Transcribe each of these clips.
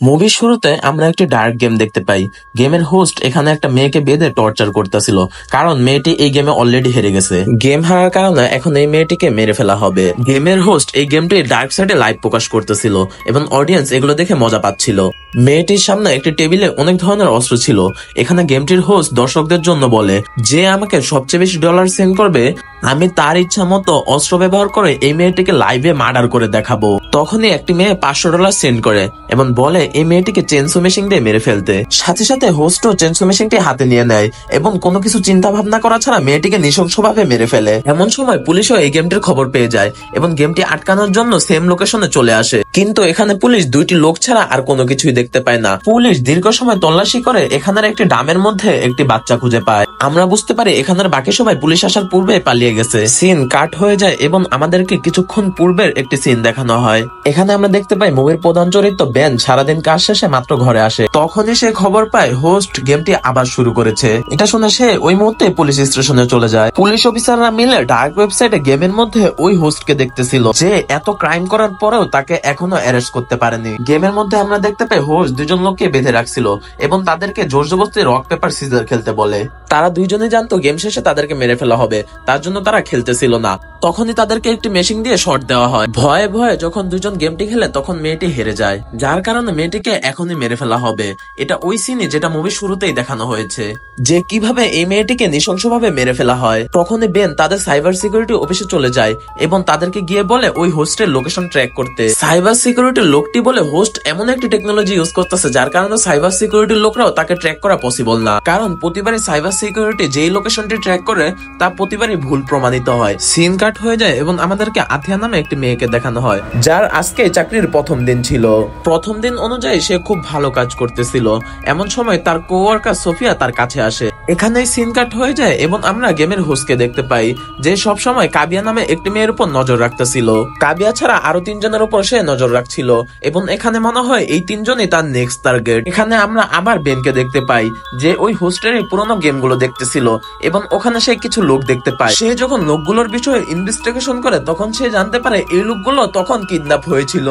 মুভির শুরুতে আমরা একটি ডার্ক গেম দেখতে পাই। গেমের হোস্ট এখানে একটা মেয়েকে বেঁধে টর্চার করতেছিল, কারণ মেয়েটি এই গেমে অলরেডি হেরে গেছে। গেম হারার কারণে এখন এই মেয়েটিকে মেরে ফেলা হবে। গেমের হোস্ট এই গেমটি ডার্ক সাইডে লাইভ প্রকাশ করতেছিল এবং অডিয়েন্স এগুলো দেখে মজা পাচ্ছিল। মেয়েটির সামনে একটি টেবিলে অনেক ধরনের অস্ত্র ছিল। এখানে গেমটির হোস্ট দর্শকদের জন্য বলে, যে আমাকে সবচেয়ে বেশি ডলার সেন্ড করবে আমি তার ইচ্ছা মতো অস্ত্র ব্যবহার করে এই মেয়েটিকে লাইভে মার্ডার করে দেখাবো। তখনই একটি মেয়ে $500 সেন্ড করে এবং বলে এই মেয়েটিকে চেনসো মেশিন দিয়ে মেরে ফেলতে। সাথে সাথে হোস্টও চেনসো মেশিনটি হাতে নিয়ে নেয় এবং কোনো কিছু চিন্তা ভাবনা করা ছাড়া মেয়েটিকে নৃশংসভাবে মেরে ফেলে। এমন সময় পুলিশও এই গেমটির খবর পেয়ে যায় এবং গেমটি আটকানোর জন্য সেম লোকেশনে চলে আসে। কিন্তু এখানে পুলিশ দুইটি লোক ছাড়া আর কোনো কিছুই দেখতে পায় না। পুলিশ দীর্ঘ সময় তল্লাশি করে এখানের একটি ডামের মধ্যে একটি বাচ্চা খুঁজে পায়। আমরা বুঝতে পারি এখানের বাকি সবাই পুলিশ আসার পূর্বে পালিয়ে গেছে। সিন কাট হয়ে যায় এবং আমাদেরকে কিছুক্ষণ পূর্বের একটি সিন দেখানো হয়। এখানে আমরা দেখতে পাই মুভির প্রধান চরিত্র বেন সারাদিন কাজ শেষে মাত্র ঘরে আসে। তখনই সে খবর পায় হোস্ট গেমটি আবার শুরু করেছে। এটা শুনে সে ওই মুহূর্তে পুলিশ স্টেশনে চলে যায়। পুলিশ অফিসাররা মিলে ডার্ক ওয়েবসাইটে গেমের মধ্যে ওই হোস্টকে দেখতেছিল, যে এত ক্রাইম করার পরেও তাকে এখনো অ্যারেস্ট করতে পারেনি। গেমের মধ্যে আমরা দেখতে পাই হোস্ট দুজন লোককে বেঁধে রাখছিল এবং তাদেরকে জোর জবরদস্তি রক পেপার সিজার খেলতে বলে। তারা দুইজনে জানতো গেম শেষে তাদেরকে মেরে ফেলা হবে, তার জন্য তারা খেলতেছিল না। তখনই তাদেরকে একটি মেশিন দিয়ে শট দেওয়া হয়। ভয়ে ভয়ে যখন দুজন গেমটি খেলে তখন মেয়েটি হেরে যায়, যার কারণে মেয়েটিকে এখনই মেরে ফেলা হবে। এটা ওই সিনে যেটা মুভির শুরুতেই দেখানো হয়েছে, যে কিভাবে এই মেয়েটিকে নৃশংসভাবে মেরে ফেলা হয়। তখনই বেন তাদের সাইবার সিকিউরিটি অফিসে চলে যায় এবং তাদেরকে গিয়ে বলে ওই হোস্টের লোকেশন ট্র্যাক করতে। সাইবার সিকিউরিটির লোকটি বলে হোস্ট এমন একটি টেকনোলজি ইউজ করতেছে যার কারণে সাইবার সিকিউরিটির লোকরাও তাকে ট্র্যাক করা পসিবল না, কারণ প্রতিবারই সাইবার সিকিউরিটি যেই লোকেশনটি ট্র্যাক করে তা প্রতিবারই ভুল প্রমাণিত হয়। সিন কাট হয়ে যায় এবং আমাদেরকে আথিয়া নামে একটি মেয়েকে দেখানো হয়, যার আজকে চাকরির প্রথম দিন ছিল। প্রথম দিন অনুযায়ী সে খুব ভালো কাজ করতেছিল। এমন সময় তার কোওয়ার্কার সোফিয়া তার কাছে আসে। এখানেই সিন কাট হয়ে যায় এবং আমরা গেমের হোস্টকে দেখতে পাই, যে সব সময় কাবিয়া নামে একটি মেয়ের উপর নজর রাখতেছিল। কাবিয়া ছাড়া আরো তিনজনের উপর সে নজর রাখছিল এবং এখানে মনে হয় এই তিনজনই তার নেক্সট টার্গেট। এখানে আমরা আবার বেনকে দেখতে পাই, যে ওই হোস্টের পুরোনো গেমগুলো দেখতেছিল এবং ওখানে সে কিছু লোক দেখতে পায়। সে যখন লোকগুলোর বিষয়ে ইনভেস্টিগেশন করে তখন সে জানতে পারে এই লোকগুলো তখন কিডন্যাপ হয়েছিল।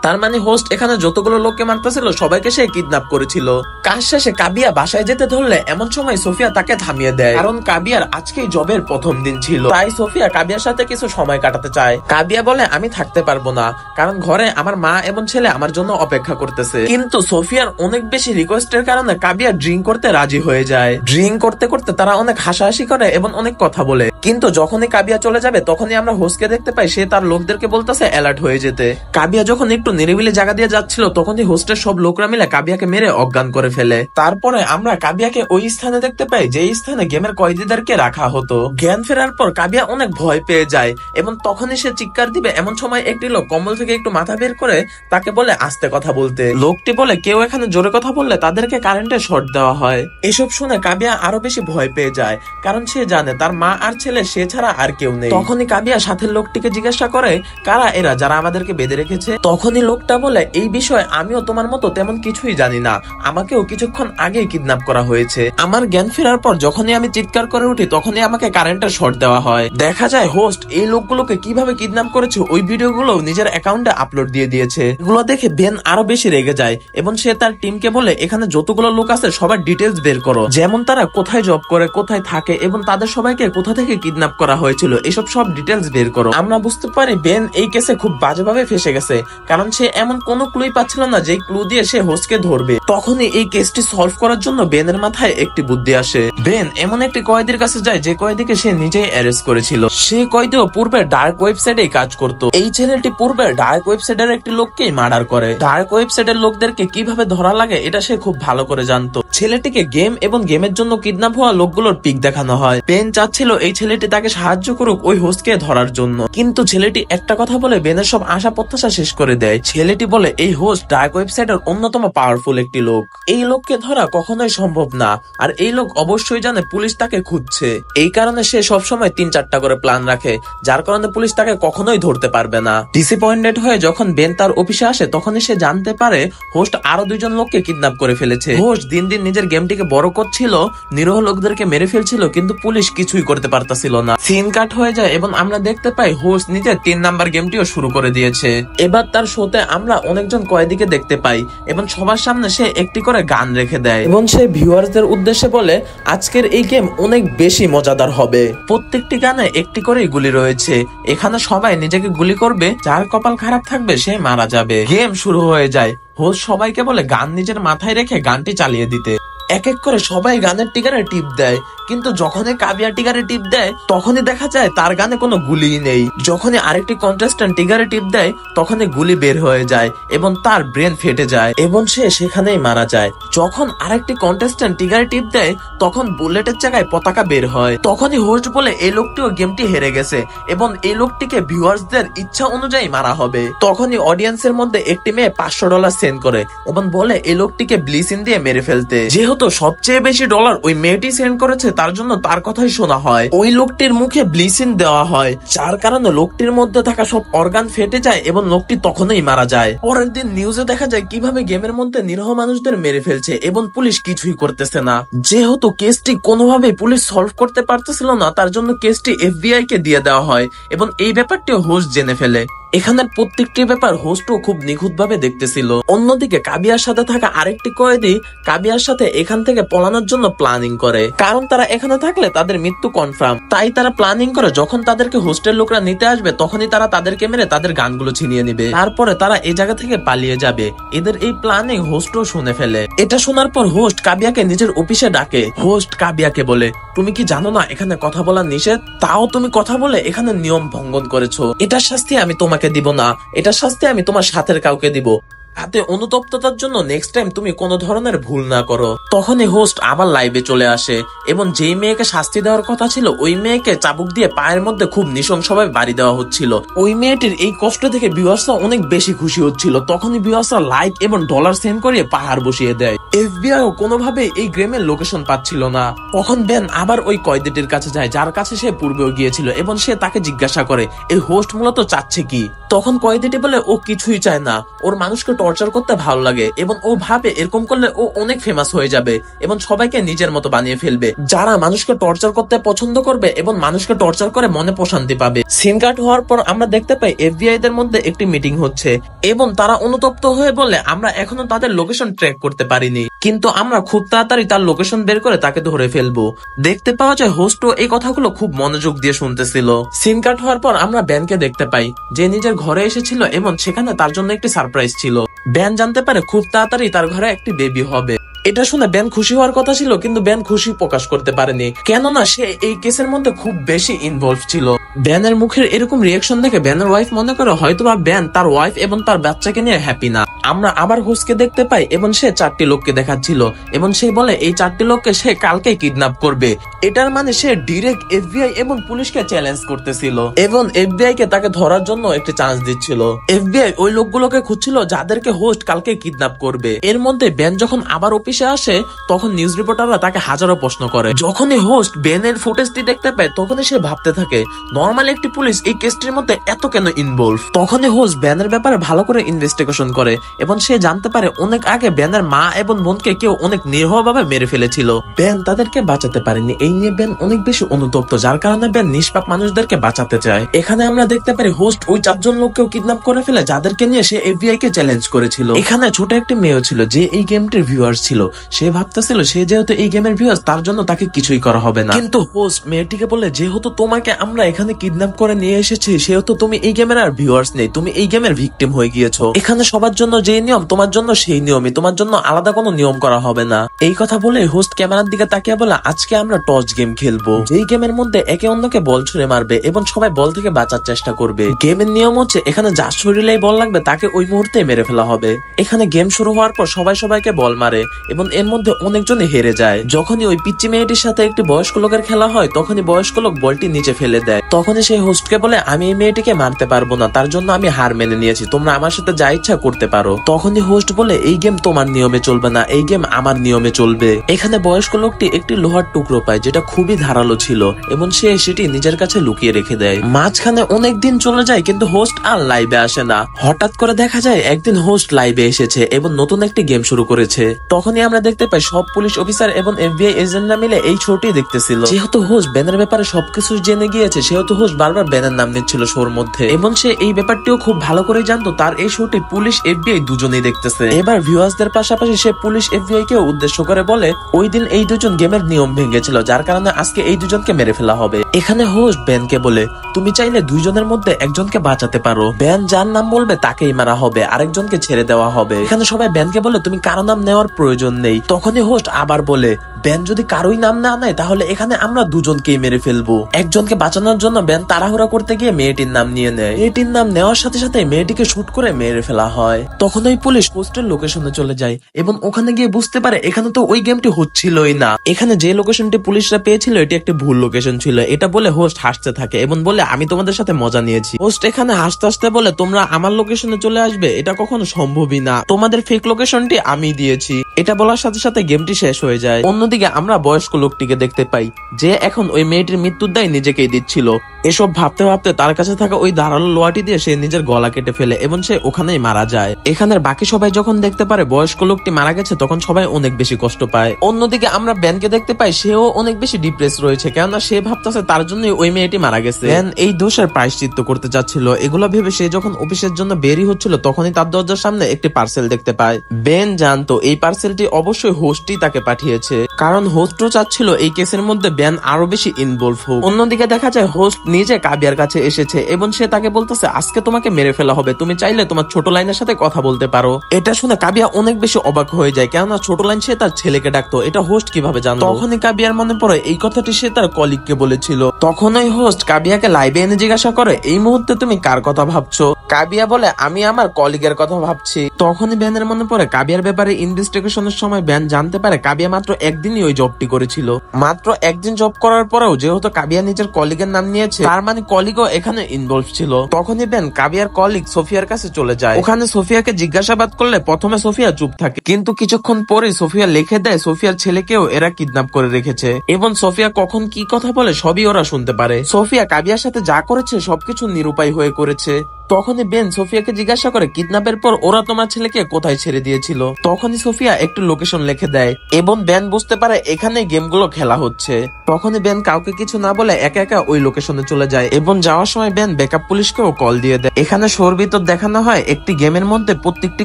তার মানে হোস্ট এখানে যতগুলো লোককে মারতেছিল সবাইকে সে কিডন্যাপ করেছিল। কাজ শেষে কাবিয়া বাসায় যেতে ধরলে এমন সময় সোফিয়া তাকে থামিয়ে দেয়, কারণ কাবিয়ার আজকেই জবের প্রথম দিন ছিল। তাই সোফিয়া কাবিয়ার সাথে কিছু সময় কাটাতে চায়। কাবিয়া বলে আমি থাকতে পারবো না, কারণ ঘরে আমার মা এবং ছেলে আমার জন্য অপেক্ষা করতেছে। কিন্তু সোফিয়ার অনেক বেশি রিকোয়েস্টের কারণে কাবিয়া ড্রিঙ্ক করতে রাজি হয়ে যায়। ড্রিঙ্ক করতে করতে তারা অনেক হাসাহাসি করে এবং অনেক কথা বলে। কিন্তু যখনই কাবিয়া চলে যাবে তখনই আমরা হোস্টকে দেখতে পাই, সে তার লোকদেরকে বলতেছে অ্যালার্ট হয়ে যেতে। কাবিয়া যখন একটু নিরিবিলি জায়গা দিয়ে যাচ্ছিল তখনই হোস্টের সব লোকরা মিলে কাবিয়াকে মেরে অজ্ঞান করে ফেলে। তারপরে আমরা কাবিয়াকে ওই স্থানে দেখতে পাই যে স্থানে গেমের কয়েদিদেরকে রাখা হতো। জ্ঞান ফেরার পর কাবিয়া অনেক ভয় পেয়ে যায় এবং তখনই সে চিৎকার দিবে। এমন সময় একটি লোক কম্বল থেকে একটু মাথা বের করে তাকে বলে আস্তে কথা বলতে। লোকটি বলে কেউ এখানে জোরে কথা বললে তাদেরকে কারেন্টের শর্ট দেওয়া হয়। এসব শুনে কাবিয়া আরো বেশি ভয় পেয়ে যায়, কারণ সে জানে তার মা আর ছেলে সে ছাড়া আর কেউ নেই। তখনই কাবিয়া সাথের লোকটিকে জিজ্ঞাসা করে কারা এরা যারা আমাদেরকে বেঁধে রেখেছে। তখনই লোকটা বলে এই বিষয়ে আমিও তোমার মতো তেমন কিছুই জানি না, আমাকেও কিছুক্ষণ আগেই কিডন্যাপ করা হয়েছে। আমার জ্ঞান ফেরার পর যখনই আমি চিৎকার করে উঠি তখনই আমাকে কারেন্টের শর্ট দেওয়া হয়। দেখা যায় হোস্ট এই লোকগুলোকে কিভাবে কিডন্যাপ করেছে ওই ভিডিওগুলো নিজের অ্যাকাউন্টে আপলোড দিয়ে দিয়েছে। এগুলো দেখে বেন আরো বেশি রেগে যায় এবং সে তার টিমকে বলে এখানে যতগুলো লোক আছে সবার ডিটেলস বের করো, যেমন তারা কোথায় জব করে, কোথায় থাকে এবং তাদের সবাইকে কোথা থেকে কিডন্যাপ করা হয়েছিল, এসব সব ডিটেলস বের করো। আমরা বুঝতে পারি বেন এই কেসে খুব বাজেভাবে ফেসে গেছে, কারণ সে এমন কোনো ক্লুই পাচ্ছিল না যে ক্লু দিয়ে সে হোস্টকে ধরবে। তখনই এই কেসটি সলভ করার জন্য বেনের মাথায় একটি বুদ্ধি আসে। বেন এমন একটি কয়েদির কাছে যায় যে কয়েদিকে সে নিজেই অ্যারেস্ট করেছিল। সে কয়েদিও পূর্বে ডার্ক ওয়েবসাইটে কাজ করত। এই ছেলেটি পূর্বে ডার্ক ওয়েবসাইটের একটি লোককেই মার্ডার করে। ডার্ক ওয়েবসাইটের লোকদেরকে কিভাবে ধরা লাগে এটা সে খুব ভালো করে জানতো। ছেলেটিকে গেম এবং গেমের জন্য কিডন্যাপ হওয়া লোকগুলোর পিক দেখানো হয়। বেন চাচ্ছিল এই ছেলেটি তাকে সাহায্য করুক ওই হোস্টকে ধরার জন্য, কিন্তু ছেলেটি একটা কথা বলে বেনের সব আশা প্রত্যাশা শেষ করে দেয়। ছেলেটি বলে এই হোস্ট ডার্ক ওয়েবসাইটের অন্যতম পাওয়ারফুল একটি লোক, এই লোককে ধরা কখনোই সম্ভব না, আর এই লোক অবশ্যই জানে পুলিশ তাকে খুঁজছে। এই কারণে সে সবসময় 3-4টা করে প্ল্যান রাখে, যার কারণে পুলিশ তাকে কখনোই ধরতে পারবে না। ডিসঅ্যাপয়েন্টেড হয়ে যখন বেন তার অফিসে আসে তখনই সে জানতে পারে হোস্ট আরো 2জন লোককে কিডন্যাপ করে ফেলেছে। হোস্ট দিন দিন নিজের গেমটিকে বড় করছিল, নিরহ লোকদেরকে মেরে ফেলছিল, কিন্তু পুলিশ কিছুই করতে পারতাছিল না। সিন কাট হয়ে যায় এবং আমরা দেখতে পাই হোস্ট নিজের 3 নাম্বার গেমটিও শুরু করে দিয়েছে। এবার তার শোতে আমরা অনেকজন কয়েদিকে দেখতে পাই এবং সবার সামনে সে একটি করে গান রেখে দেয় এবং সে ভিউয়ার্সদের উদ্দেশ্যে বলে আজকের এই গেম অনেক বেশি মজাদার হবে। প্রত্যেকটি গানে একটি করে গুলি রয়েছে, এখানে সবাই নিজেকে গুলি করবে, যার কপাল খারাপ থাকবে সে মারা যাবে। গেম শুরু হয়ে যায়, হোস্ট সবাইকে বলে গান নিজের মাথায় রেখে গানটি চালিয়ে দিতে। এক এক করে সবাই গানের টিকারে টিপ দেয়, কিন্তু যখনই কাবিয়া টিকারে টিপ দেয় তখনই দেখা যায় তার গানে কোনো গুলি নেই। যখনই আরেকটি কন্টেস্ট্যান্ট টিকারে টিপ দেয় তখনই গুলি বের হয়ে যায় এবং তার ব্রেন ফেটে যায় এবং সে সেখানেই মারা যায়। যখন আরেকটি কন্টেস্ট্যান্ট টিকারে টিপ দেয় তখন বুলেটের জায়গায় পতাকা বের হয়। তখনই হোস্ট বলে এই লোকটিও গেমটি হেরে গেছে এবং এই লোকটিকে ভিউয়ার্সদের ইচ্ছা অনুযায়ী মারা হবে। তখনই অডিয়েন্সের মধ্যে একটি মেয়ে $500 সেন্ড করে এবং বলে এই লোকটিকে ব্লিচিং দিয়ে মেরে ফেলতে। যেহেতু সবচেয়ে বেশি ডলার ওই মেয়েটি সেন্ড করেছে তার জন্য তার কথাই শোনা হয়। ওই লোকটির মুখে ব্লিচিং দেওয়া হয়, যার কারণে লোকটির মধ্যে থাকা সব অর্গান ফেটে যায় এবং লোকটি তখনই মারা যায়। পরের দিন নিউজে দেখা যায় কিভাবে গেমের মধ্যে নিরহ মানুষদের মেরে ফেলছে এবং পুলিশ কিছুই করতেছে না। যেহেতু কেসটি কোনোভাবেই পুলিশ সলভ করতে পারতেছিল না তার জন্য কেসটি FBI কে দিয়ে দেওয়া হয় এবং এই ব্যাপারটিও হোস্ট জেনে ফেলে। এখানের প্রত্যেকটি ব্যাপার হোস্টও খুব নিখুঁত ভাবে দেখতেছিল। অন্যদিকে কাবিয়ার সাথে থাকা আরেকটি কয়েদি কাবিয়ার সাথে এখান থেকে পলানোর জন্য প্ল্যানিং করে, কারণ তারা এখানে থাকলে তাদের মৃত্যু কনফার্ম। তাই তারা প্ল্যানিং করে যখন তাদেরকে হোস্টেল লোকরা নিতে আসবে তখনই তারা তাদেরকে মেরে তাদের গানগুলো ছিনিয়ে নিবে, তারপরে তারা এই জায়গা থেকে পালিয়ে যাবে। এদের এই প্ল্যানিং হোস্টও শুনে ফেলে। এটা শোনার পর হোস্ট কাবিয়াকে নিজের অফিসে ডাকে। হোস্ট কাবিয়াকে বলে তুমি কি জানো না এখানে কথা বলা নিষেধ, তাও তুমি কথা বলে এখানে নিয়ম ভঙ্গন করেছো। এটার শাস্তি আমি তোমাকে দিব না, এটার শাস্তি আমি তোমার সাথের কাউকে দিব, তাতে অনুতপ্ততার জন্য নেক্সট টাইম তুমি কোনো ধরনের ভুল না করো। তখনই হোস্ট আবার লাইভে চলে আসে এবং যেই মেয়েকে শাস্তি দেওয়ার কথা ছিল ওই মেয়েকে চাবুক দিয়ে পায়ের মধ্যে খুব নৃশংসভাবে বাড়ি দেওয়া হচ্ছিল। ওই মেয়েটির এই কষ্ট থেকে ভিউয়ার্সরা অনেক বেশি খুশি হচ্ছিল। তখনই ভিউয়ার্সরা লাইক এবং ডলার সেন্ড করিয়ে পাহাড় বসিয়ে দেয়। FBI ও কোনোভাবে এই গেমের লোকেশন পাচ্ছিল না। তখন বেন আবার ওই কয়েদিটির কাছে যায় যার কাছে সে পূর্বেও গিয়েছিল এবং সে তাকে জিজ্ঞাসা করে এই হোস্ট মূলত চাচ্ছে কি। তখন কয়েদিটি বলে ও কিছুই চায় না, ওর মানুষকে টর্চার করতে ভালো লাগে এবং ও ভাবে এরকম করলে ও অনেক ফেমাস হয়ে যাবে এবং সবাইকে নিজের মতো বানিয়ে ফেলবে, যারা মানুষকে টর্চার করতে পছন্দ করবে এবং মানুষকে টর্চার করে মনে প্রশান্তি পাবে। সিন কাট হওয়ার পর আমরা দেখতে পাই FBI দের মধ্যে একটি মিটিং হচ্ছে এবং তারা অনুতপ্ত হয়ে বলে আমরা এখনো তাদের লোকেশন ট্র্যাক করতে পারিনি, কিন্তু আমরা খুব তাড়াতাড়ি তার লোকেশন বের করে তাকে ধরে ফেলবো। দেখতে পাওয়া যায় হোস্টও এই কথাগুলো খুব মনোযোগ দিয়ে শুনতেছিল। সিন কাট হওয়ার পর আমরা ব্যানকে দেখতে পাই যে নিজের ঘরে এসেছিল এবং সেখানে তার জন্য একটি সারপ্রাইজ ছিল। ব্যান জানতে পারে খুব তাড়াতাড়ি তার ঘরে একটি বেবি হবে। এটা শুনে ব্যান খুশি হওয়ার কথা ছিল, কিন্তু ব্যান খুশি প্রকাশ করতে পারেনি, কেননা সে এই কেসের মধ্যে খুব বেশি ইনভলভ ছিল। ব্যানের মুখের এরকম রিয়াকশন দেখে ব্যানের ওয়াইফ মনে করে হয়তোবা ব্যান তার ওয়াইফ এবং তার বাচ্চাকে নিয়ে হ্যাপি না। আমরা আবার হোস্টকে দেখতে পাই এবং সে 4টি লোককে দেখাচ্ছিল এবং সে বলে এই 4টি লোককে সে কালকে কিডন্যাপ করবে। এটার মানে সে ডিরেক্ট FBI এবং পুলিশকে চ্যালেঞ্জ করতেছিল এবং FBI কে তাকে ধরার জন্য একটি চান্স দিচ্ছিল। FBI ওই লোকগুলোকে খুঁজছিল যাদেরকে হোস্ট কালকে কিডন্যাপ করবে। এর মধ্যে ব্যান যখন আবার অফিসে আসে তখন নিউজ রিপোর্টাররা তাকে হাজারো প্রশ্ন করে। যখনই হোস্ট ব্যানের ফুটেজটি দেখতে পায় তখনই সে ভাবতে থাকে নর্মালি একটি পুলিশ এই কেসটির মধ্যে এত কেন ইনভলভ। তখনই হোস্ট ব্যানের ব্যাপারে ভালো করে ইনভেস্টিগেশন করে এবং সে জানতে পারে অনেক আগে ব্যানের মা এবং বোনকে কেউ অনেক নির্ভরভাবে মেরে ফেলেছিল, ব্যান তাদেরকে বাঁচাতে পারেনি। এই নিয়ে ব্যান অনেক বেশি অনুতপ্ত, যার কারণে ব্যান নিষ্পাপ মানুষদেরকে বাঁচাতে চায়। এখানে আমরা দেখতে পারি হোস্ট ওই 4 জন লোককেও কিডন্যাপ করে ফেলে যাদেরকে নিয়ে সে FBI কে চ্যালেঞ্জ করেছিল। এখানে ছোট একটি মেয়ে ছিল যে এই গেমটির ভিউয়ার্স ছিল। সে ভাবতেছিল সে যেহেতু এই গেমের ভিউয়ার্স তার জন্য তাকে কিছুই করা হবে না, কিন্তু হোস্ট মেয়েটিকে বলে যেহেতু তোমাকে আমরা এখানে কিডন্যাপ করে নিয়ে এসেছি সেহেতু তুমি এই গেমের আর ভিউয়ার্স নেই, তুমি এই গেমের ভিকটিম হয়ে গিয়েছো। এখানে সবার জন্য যে নিয়ম তোমার জন্য সেই নিয়মই, তোমার জন্য আলাদা কোনো নিয়ম করা হবে না। এই কথা বলে হোস্ট ক্যামেরার দিকে তাকিয়ে বলে আজকে আমরা টস গেম খেলবো, যেই গেমের মধ্যে একে অন্যকে বল ছুড়ে মারবে এবং সবাই বল থেকে বাঁচার চেষ্টা করবে। গেমের নিয়ম হচ্ছে এখানে যার শরীরে বল লাগবে তাকে ওই মুহূর্তে মেরে ফেলা হবে। এখানে গেম শুরু হওয়ার পর সবাই সবাইকে বল মারে এবং এর মধ্যে অনেকজনই হেরে যায়। যখনই ওই পিচ্চি মেয়েটির সাথে একটি বয়স্ক লোকের খেলা হয় তখনই বয়স্ক লোক বলটি নিচে ফেলে দেয়। তখনই সেই হোস্টকে বলে আমি এই মেয়েটিকে মারতে পারবো না, তার জন্য আমি হার মেনে নিয়েছি, তোমরা আমার সাথে যা ইচ্ছা করতে পারো। তখনই হোস্ট বলে এই গেম তোমার নিয়মে চলবে না, এই গেম আমার নিয়মে চলবে। এখানে বয়স্ক লোকটি একটি লোহার টুকরো পায় যেটা খুবই ধারালো ছিল এবং সে সেটি নিজের কাছে লুকিয়ে রেখে দেয়। মাঝখানে অনেক দিন চলে যায় কিন্তু হোস্ট আর লাইভে আসে না। হঠাৎ করে দেখা যায় একদিন হোস্ট লাইভে এসেছে এবং নতুন একটি গেম শুরু করেছে। তখনই তখনই আমরা দেখতে পাই সব পুলিশ অফিসার এবং FBI এজেন্টরা মিলে এই শোটি দেখতেছিল। যেহেতু হোস্ট ব্যানের ব্যাপারে সবকিছু জেনে গিয়েছে সেহেতু হোস্ট বারবার ব্যানের নাম নিচ্ছিল শোর মধ্যে, এবং সে এই ব্যাপারটিও খুব ভালো করে জানতো তার এই শোটি পুলিশ FBI দুজনেই দেখতেছে। এবার ভিউয়ার্সদের পাশাপাশি সে পুলিশ FBI কে উদ্দেশ্য করে বলে ওই দিন এই দুজন গেমের নিয়ম ভেঙেছিল, যার কারণে আজকে এই দুজনকে মেরে ফেলা হবে। এখানে হোস্ট ব্যানকে বলে তুমি চাইলে দুইজনের মধ্যে একজনকে বাঁচাতে পারো, ব্যান যার নাম বলবে তাকেই মারা হবে, আরেকজনকে ছেড়ে দেওয়া হবে। এখানে সবাই ব্যানকে বলে তুমি কারো নাম নেওয়ার প্রয়োজন নেই। তখনই হোস্ট আবার বলে ব্যান যদি কারোই নাম না নেয় তাহলে এখানে আমরা দুজনকেই মেরে ফেলবো। একজনকে বাঁচানোর জন্য ব্যান তাড়াহুড়া করতে গিয়ে মেয়েটির নাম নিয়ে নেয়। মেয়েটির নাম নেওয়ার সাথে সাথে মেয়েটিকে শুট করে মেরে ফেলা হয়। তখন ওই পুলিশ হোস্টের লোকেশনে চলে যায় এবং ওখানে গিয়ে বুঝতে পারে এখানে তো ওই গেমটি হচ্ছিলই না। এখানে যে লোকেশনটি পুলিশরা পেয়েছিল এটি একটি ভুল লোকেশন ছিল। এটা বলে হোস্ট হাসতে থাকে এবং বলে আমি তোমাদের সাথে মজা নিয়েছি। হোস্ট এখানে হাসতে হাসতে বলে তোমরা আমার লোকেশনে চলে আসবে এটা কখনো সম্ভবই না, তোমাদের ফেক লোকেশনটি আমি দিয়েছি। এটা বলার সাথে সাথে গেমটি শেষ হয়ে যায়। অন্যদিকে আমরা বয়স্ক লোকটিকে দেখতে পাই যে এখন ওই মেয়েটির মৃত্যুর দায় নিজেকেই দিচ্ছিল। এসব ভাবতে ভাবতে তার কাছে থাকা ওই ধারালো লোহাটি দিয়ে সে নিজের গলা কেটে ফেলে এবং সে ওখানেই মারা যায়। এখানের বাকি সবাই যখন দেখতে পারে বয়স্ক লোকটি মারা গেছে তখন সবাই অনেক বেশি কষ্ট পায়। অন্যদিকে আমরা ব্যানকে দেখতে পাই সেও অনেক বেশি ডিপ্রেস রয়েছে, কেননা সে ভাবতেছে তার জন্যই ওই মেয়েটি মারা গেছে। ব্যান এই দোষের প্রায়শ্চিত্ত করতে চাচ্ছিল। এগুলো ভেবে সে যখন অফিসের জন্য বেরি হচ্ছিল তখনই তার দরজার সামনে একটি পার্সেল দেখতে পায়। বেন জানতো এই পার্সেলটি অবশ্যই হোস্টই তাকে পাঠিয়েছে, কারণ হোস্টও চাচ্ছিল এই কেসের মধ্যে ব্যান আরো বেশি ইনভলভ হোক। অন্যদিকে দেখা যায় হোস্ট নিজে কাবিয়ার কাছে এসেছে এবং সে তাকে বলতেছে আজকে তোমাকে মেরে ফেলা হবে, তুমি চাইলে তোমার ছোট লাইনের সাথে কথা বলতে পারো। এটা শুনে কাবিয়া অনেক বেশি অবাক হয়ে যায়, কেননা ছোট লাইন সে তার ছেলেকে ডাকতো, এটা হোস্ট কিভাবে জানতো। তখনই কাবিয়ার মনে পড়ে এই কথাটি সে তার কলিগকে বলেছিল। তখনই হোস্ট কাবিয়াকে লাইভে এনে জিজ্ঞাসা করে এই মুহূর্তে তুমি কার কথা ভাবছো। কাবিয়া বলে আমি আমার কলিগের কথা ভাবছি। তখনই ব্যানের মনে পড়ে কাবিয়ার ব্যাপারে ইনভেস্টিগেশনের সময় ব্যান জানতে পারে কাবিয়া মাত্র একদিনই ওই জবটি করেছিল। মাত্র একদিন জব করার পরেও যেহেতু কাবিয়া নিজের কলিগের নাম নিয়েছে তার মানে কলিগও এখানে ইনভলভ ছিল। তখনই ব্যান কাবিয়ার কলিগ সোফিয়ার কাছে চলে যায়। ওখানে সোফিয়াকে জিজ্ঞাসাবাদ করলে প্রথমে সোফিয়া চুপ থাকে, কিন্তু কিছুক্ষণ পরে সোফিয়া লিখে দেয় সোফিয়ার ছেলেকেও এরা কিডন্যাপ করে রেখেছে এবং সোফিয়া কখন কি কথা বলে সবই ওরা শুনতে পারে। সোফিয়া কাবিয়ার সাথে যা করেছে সবকিছু নিরুপায় হয়ে করেছে। তখনই বেন সোফিয়াকে জিজ্ঞাসা করে কিডন্যাপের পর ওরা তোমার ছেলেকে কোথায় ছেড়ে দিয়েছিল। তখনই সোফিয়া একটু লোকেশন লিখে দেয় এবং বেন বুঝতে পারে এখানে গেমগুলো খেলা হচ্ছে। তখনই বেন কাউকে কিছু না বলে একা একা ওই লোকেশনে চলে যায় এবং যাওয়ার সময় বেন ব্যাকআপ পুলিশকেও কল দিয়ে দেয়। এখানে শোর ভিতর দেখানো হয় একটি গেমের মধ্যে প্রত্যেকটি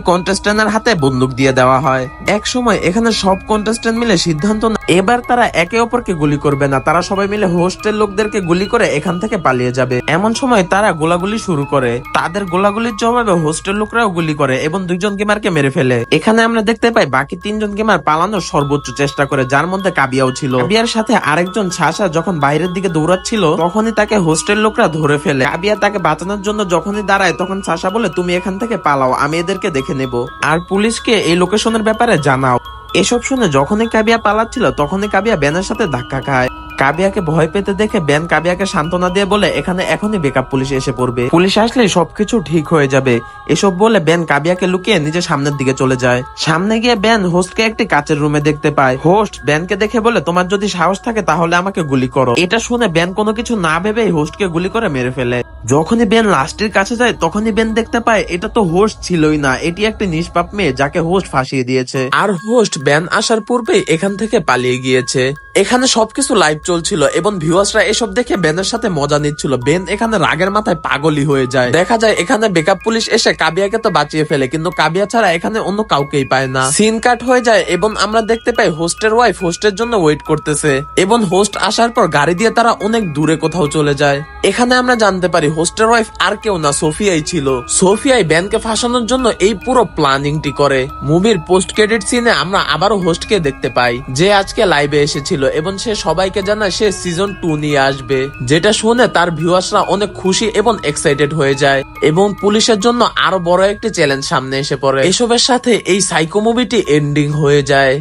কন্টেস্টেন্টের হাতে বন্দুক দিয়ে দেওয়া হয়। এক সময় এখানে সব কন্টেস্টেন্ট মিলে সিদ্ধান্ত এবার তারা একে অপরকে গুলি করবে না, তারা সবাই মিলে হোস্টেল লোকদেরকে গুলি করে এখান থেকে পালিয়ে যাবে। এমন সময় তারা গোলাগুলি শুরু করে, তাদের গোলাগুলির জবাবে হোস্টেল লোকরাও গুলি করে এবং দুইজন গেমারকে মেরে ফেলে। এখানে আমরা দেখতে পাই বাকি তিনজন গেমার পালানোর সর্বোচ্চ চেষ্টা করে, যার মধ্যে কাবিয়াও ছিল। কাবিয়ার সাথে আরেকজন সাশা যখন বাইরের দিকে দৌড়াচ্ছিল তখনই তাকে হোস্টেল লোকরা ধরে ফেলে। কাবিয়া তাকে বাঁচানোর জন্য যখনই দাঁড়ায় তখন সাশা বলে তুমি এখান থেকে পালাও, আমি এদেরকে দেখে নেব আর পুলিশকে এই লোকেশনের ব্যাপারে জানাও। এসব শুনে যখনই কাবিয়া পালাচ্ছিল তখনই কাবিয়া ব্যানের সাথে ধাক্কা খায়। কাবিয়াকে ভয় পেতে দেখে ব্যান কাবিয়াকে সান্ত্বনা দিয়ে বলে এখানে এখনই ব্যাকআপ পুলিশ এসে পড়বে, পুলিশ আসলেই সবকিছু ঠিক হয়ে যাবে। এসব বলে ব্যান কাবিয়াকে লুকিয়ে নিজের সামনের দিকে চলে যায়। সামনে গিয়ে ব্যান হোস্টকে একটি কাচের রুমে দেখতে পায়। হোস্ট ব্যানকে দেখে বলে তোমার যদি সাহস থাকে তাহলে আমাকে গুলি করো। এটা শুনে ব্যান কোনো কিছু না ভেবেই হোস্টকে গুলি করে মেরে ফেলে। যখনই ব্যান লাস্টের কাছে যায় তখনই ব্যান দেখতে পায় এটা তো হোস্ট ছিলই না, এটি একটি নিষ্পাপ মেয়ে যাকে হোস্ট ফাঁসিয়ে দিয়েছে। আর হোস্ট ব্যান আসার পূর্বেই এখান থেকে পালিয়ে গিয়েছে। এখানে সবকিছু লাইভ চলছিল এবং ভিউয়ার্সরা এসব দেখে বেনের সাথে মজা নিচ্ছিল। বেন এখানে রাগের মাথায় পাগলই হয়ে যায়। দেখা যায় এখানে ব্যাকআপ পুলিশ এসে কাবিয়াকে তো বাঁচিয়ে ফেলে, কিন্তু কাবিয়া ছাড়া এখানে অন্য কাউকেই পায় না। সিন কাট হয়ে যায় এবং আমরা দেখতে পাই হোস্টের ওয়াইফ হোস্টের জন্য ওয়েট করতেছে এবং হোস্ট আসার পর গাড়ি দিয়ে তারা অনেক দূরে কোথাও চলে যায়। এখানে আমরা জানতে পারি হোস্টের ওয়াইফ আর কেউ না, সোফিয়াই ছিল। সোফিয়াই ব্যানকে ফাঁসানোর জন্য এই পুরো প্ল্যানিংটি করে। মুভির পোস্ট ক্রেডিট সিনে আমরা আবারও হোস্টকে দেখতে পাই যে আজকে লাইভে এসেছিল এবং সে সবাইকে জানায় সে সিজন 2 নিয়ে আসবে, যেটা শুনে তার ভিউয়ার্সরা অনেক খুশি এবং এক্সাইটেড হয়ে যায় এবং পুলিশের জন্য আরো বড় একটি চ্যালেঞ্জ সামনে এসে পড়ে। এসবের সাথে এই সাইকো মুভিটি এন্ডিং হয়ে যায়।